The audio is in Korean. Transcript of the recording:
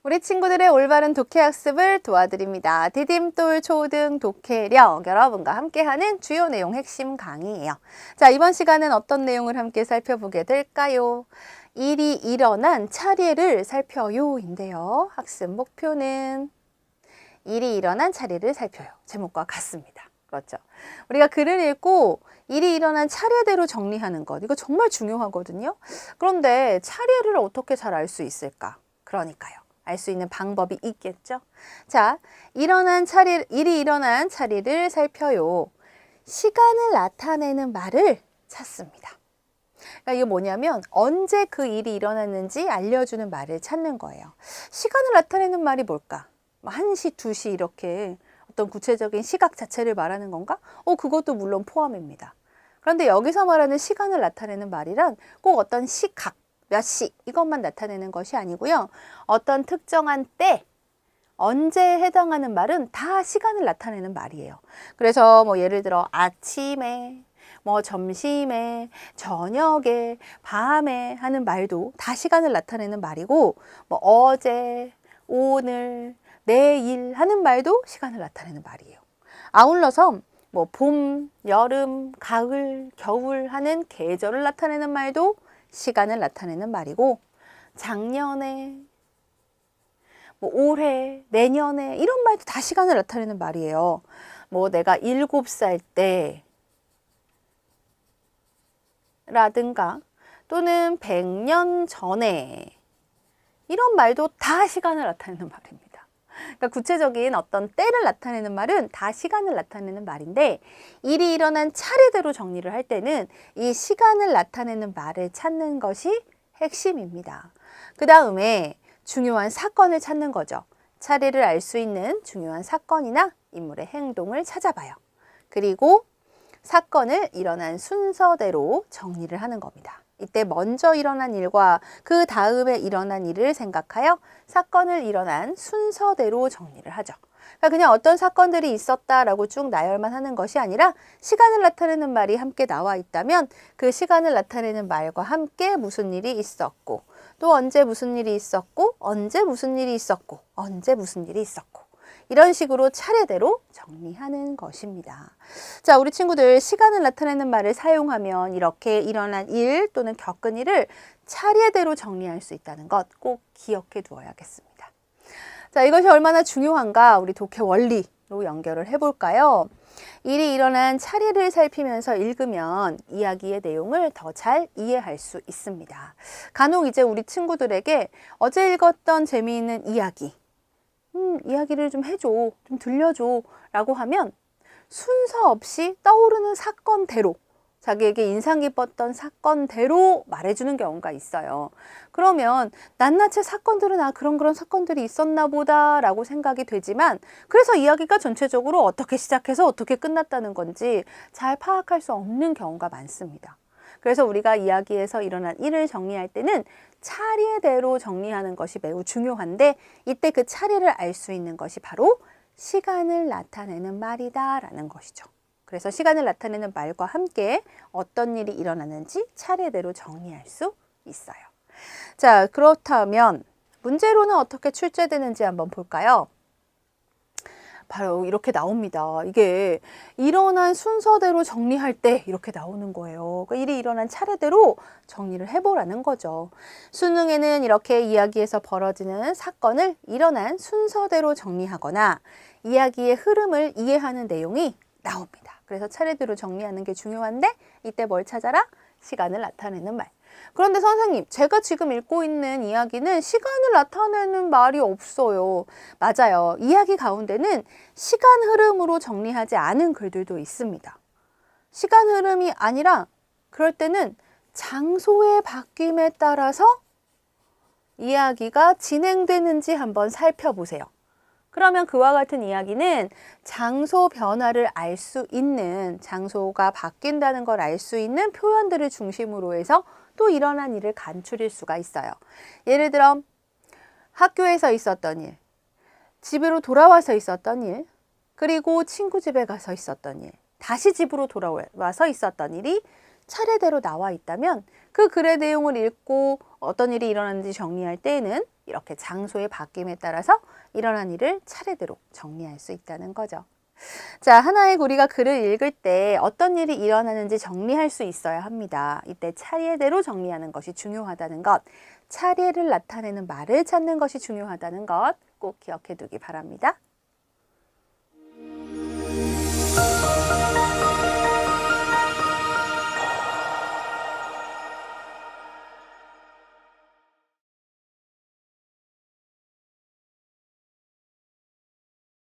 우리 친구들의 올바른 독해 학습을 도와드립니다. 디딤돌 초등 독해력 여러분과 함께하는 주요 내용 핵심 강의예요. 자, 이번 시간은 어떤 내용을 함께 살펴보게 될까요? 일이 일어난 차례를 살펴요인데요. 학습 목표는 일이 일어난 차례를 살펴요. 제목과 같습니다. 그렇죠? 우리가 글을 읽고 일이 일어난 차례대로 정리하는 것, 이거 정말 중요하거든요. 그런데 차례를 어떻게 잘 알 수 있을까? 그러니까요. 알 수 있는 방법이 있겠죠. 자, 일이 일어난 차례를 살펴요. 시간을 나타내는 말을 찾습니다. 그러니까 이게 뭐냐면 언제 그 일이 일어났는지 알려주는 말을 찾는 거예요. 시간을 나타내는 말이 뭘까? 1시, 2시 이렇게 어떤 구체적인 시각 자체를 말하는 건가? 그것도 물론 포함입니다. 그런데 여기서 말하는 시간을 나타내는 말이란 꼭 어떤 시각, 몇 시 이것만 나타내는 것이 아니고요. 어떤 특정한 때, 언제에 해당하는 말은 다 시간을 나타내는 말이에요. 그래서 뭐 예를 들어 아침에, 뭐 점심에, 저녁에, 밤에 하는 말도 다 시간을 나타내는 말이고, 뭐 어제, 오늘, 내일 하는 말도 시간을 나타내는 말이에요. 아울러서 뭐 봄, 여름, 가을, 겨울 하는 계절을 나타내는 말도 시간을 나타내는 말이고, 작년에, 뭐 올해, 내년에 이런 말도 다 시간을 나타내는 말이에요. 뭐 내가 7살 때 라든가 또는 100년 전에 이런 말도 다 시간을 나타내는 말입니다. 그러니까 구체적인 어떤 때를 나타내는 말은 다 시간을 나타내는 말인데, 일이 일어난 차례대로 정리를 할 때는 이 시간을 나타내는 말을 찾는 것이 핵심입니다. 그 다음에 중요한 사건을 찾는 거죠. 차례를 알 수 있는 중요한 사건이나 인물의 행동을 찾아봐요. 그리고 사건을 일어난 순서대로 정리를 하는 겁니다. 이때 먼저 일어난 일과 그 다음에 일어난 일을 생각하여 사건을 일어난 순서대로 정리를 하죠. 그러니까 그냥 어떤 사건들이 있었다라고 쭉 나열만 하는 것이 아니라 시간을 나타내는 말이 함께 나와 있다면 그 시간을 나타내는 말과 함께 무슨 일이 있었고, 또 언제 무슨 일이 있었고, 언제 무슨 일이 있었고, 언제 무슨 일이 있었고, 이런 식으로 차례대로 정리하는 것입니다. 자, 우리 친구들 시간을 나타내는 말을 사용하면 이렇게 일어난 일 또는 겪은 일을 차례대로 정리할 수 있다는 것 꼭 기억해 두어야겠습니다. 자, 이것이 얼마나 중요한가 우리 독해 원리로 연결을 해볼까요? 일이 일어난 차례를 살피면서 읽으면 이야기의 내용을 더 잘 이해할 수 있습니다. 간혹 이제 우리 친구들에게 어제 읽었던 재미있는 이야기, 이야기를 좀 해줘, 좀 들려줘 라고 하면 순서 없이 떠오르는 사건대로, 자기에게 인상 깊었던 사건대로 말해주는 경우가 있어요. 그러면 낱낱이 사건들은 그런 사건들이 있었나 보다 라고 생각이 되지만, 그래서 이야기가 전체적으로 어떻게 시작해서 어떻게 끝났다는 건지 잘 파악할 수 없는 경우가 많습니다. 그래서 우리가 이야기에서 일어난 일을 정리할 때는 차례대로 정리하는 것이 매우 중요한데, 이때 그 차례를 알 수 있는 것이 바로 시간을 나타내는 말이다 라는 것이죠. 그래서 시간을 나타내는 말과 함께 어떤 일이 일어나는지 차례대로 정리할 수 있어요. 자, 그렇다면 문제로는 어떻게 출제되는지 한번 볼까요? 바로 이렇게 나옵니다. 이게 일어난 순서대로 정리할 때 이렇게 나오는 거예요. 그러니까 일이 일어난 차례대로 정리를 해보라는 거죠. 수능에는 이렇게 이야기에서 벌어지는 사건을 일어난 순서대로 정리하거나 이야기의 흐름을 이해하는 내용이 나옵니다. 그래서 차례대로 정리하는 게 중요한데, 이때 뭘 찾아라? 시간을 나타내는 말. 그런데 선생님, 제가 지금 읽고 있는 이야기는 시간을 나타내는 말이 없어요. 맞아요. 이야기 가운데는 시간 흐름으로 정리하지 않은 글들도 있습니다. 시간 흐름이 아니라 그럴 때는 장소의 바뀜에 따라서 이야기가 진행되는지 한번 살펴보세요. 그러면 그와 같은 이야기는 장소 변화를 알 수 있는, 장소가 바뀐다는 걸 알 수 있는 표현들을 중심으로 해서 또 일어난 일을 간추릴 수가 있어요. 예를 들어 학교에서 있었던 일, 집으로 돌아와서 있었던 일, 그리고 친구 집에 가서 있었던 일, 다시 집으로 돌아와서 있었던 일이 차례대로 나와 있다면 그 글의 내용을 읽고 어떤 일이 일어났는지 정리할 때에는 이렇게 장소의 바뀜에 따라서 일어난 일을 차례대로 정리할 수 있다는 거죠. 자, 하나의 우리가 글을 읽을 때 어떤 일이 일어나는지 정리할 수 있어야 합니다. 이때 차례대로 정리하는 것이 중요하다는 것, 차례를 나타내는 말을 찾는 것이 중요하다는 것 꼭 기억해 두기 바랍니다.